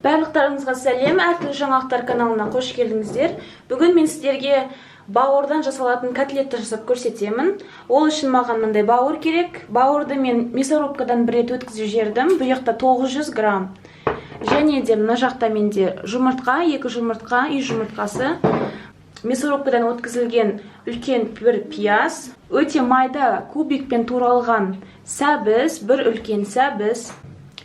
Барлықтарыңызға сәлем, әртүрлі жаңалықтар каналына қош келдіңіздер. Бүгін мен сіздерге бауырдан жасалатын котлетті жасап көрсетемін. Ол үшін маған мындай бауыр керек. Бауырды мен мясорубкадан бір рет өткізіп жібердім. Бұл жақта 900 грамм. Және де мына жақта менде жұмыртқа, 2 жұмыртқа, үй жұмыртқасы. Мясорубкадан өткізілген үлкен бір пияз. Өте майда кубикпен туралған сәбіз, бір үлкен сәбіз.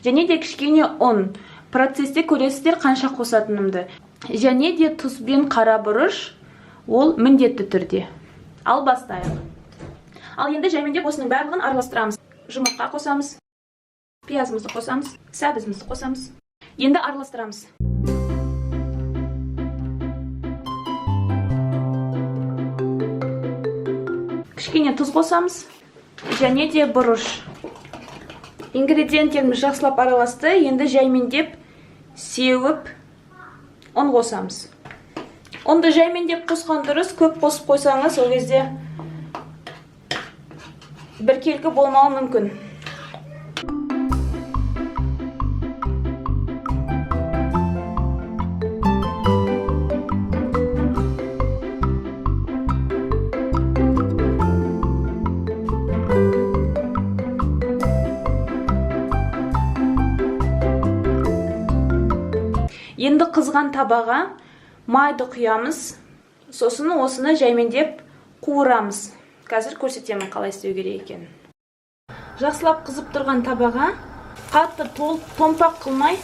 Және де кішкене ұн. Процесте көресіздер қанша қосатынымды. Және де тұз бен қара бұрыш, ол міндетті түрде. Ал бастайық. Ал енді жәймендеп осының барлығын араластырамыз. Жұмыртқа қосамыз, пиязымызды қосамыз, сәбізімізді қосамыз. Енді араластырамыз. Кішкене тұз қосамыз, және де бұрыш. Ингредиенттеріміз жақсылап араласты. Енді жәймендеп сеуіп ұн қосамыз. Ұнды жәймендеп қосқан дұрыс, көп қосып қойсаңыз, ол кезде біркелкі болмауы мүмкін. Енді қызған табаға майды құямыз, сосын осыны жәймендеп қуырамыз. Қазір көрсетемін қалай істеу керек екенін. Жақсылап қызып тұрған табаға қатты томпақ қылмай,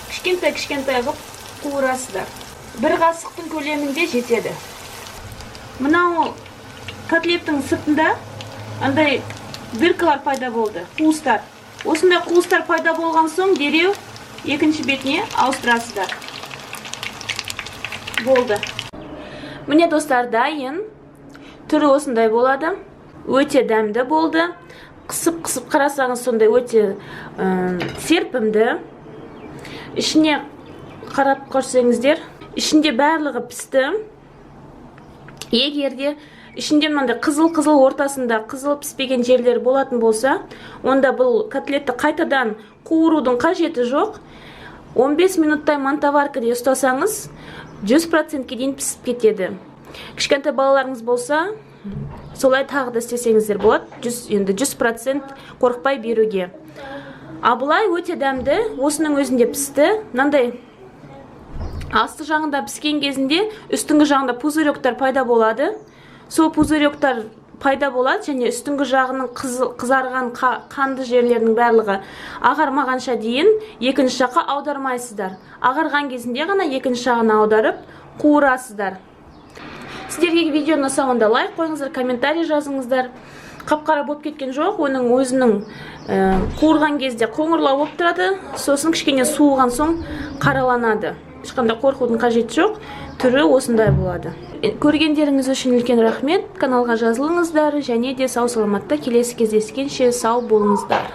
кішкентай қылып қуырасыздар. Бір қасықтың көлемінде жетеді. Мынау котлеттің сыртында андай дыркалар пайда болды, қуыстар. Осындай қуыстар пайда болған соң дереу екінші бетіне ауыстырасыздар. Болды. Міне достар, дайын. Түрі осындай болады. Өте дәмді болды. Қысып қарасаңыз сондай өте серпімді. Ішіне қарап көрсеңіздер, ішінде барлығы пісті. Егерде ішінде мынандай қызыл ортасында қызыл піспеген жерлер болатын болса, онда бұл котлетті қайтадан қуырудың қажеті жоқ. 15 минуттай мантоваркада ұстасаңыз, 100%-ке дейін пісіп кетеді. Кішкентай балаларыңыз болса, солай тағы да істесеңіздер болады. Енді 100% қорықпай беруге. Абылай өте дәмді, осының өзінде пісті. Мынандай асты жағында піскен кезінде үстіңгі жағында пузыректар пайда болады. Сол пузыректар пайда болады, және үстіңгі жағының қызарған қанды жерлерінің барлығы ағармағанша дейін екінші жаққа аудармайсыздар. Ағарған кезінде ғана екінші жағына аударып қуырасыздар. Сіздерге видео ұнаса, онда лайк қойыңыздар, комментарий жазыңыздар. Қап-қара болып кеткен жоқ, оның өзінің қуырған кезде қоңырлау болып тұрады, сосын кішкене суыған соң қараланады. Ешқандай қорқудың қажеті жоқ, түрі осындай болады. Көргендеріңіз үшін үлкен рахмет. Каналға жазылыңыздар, және де сау саламатта келесі кездескенше сау болыңыздар.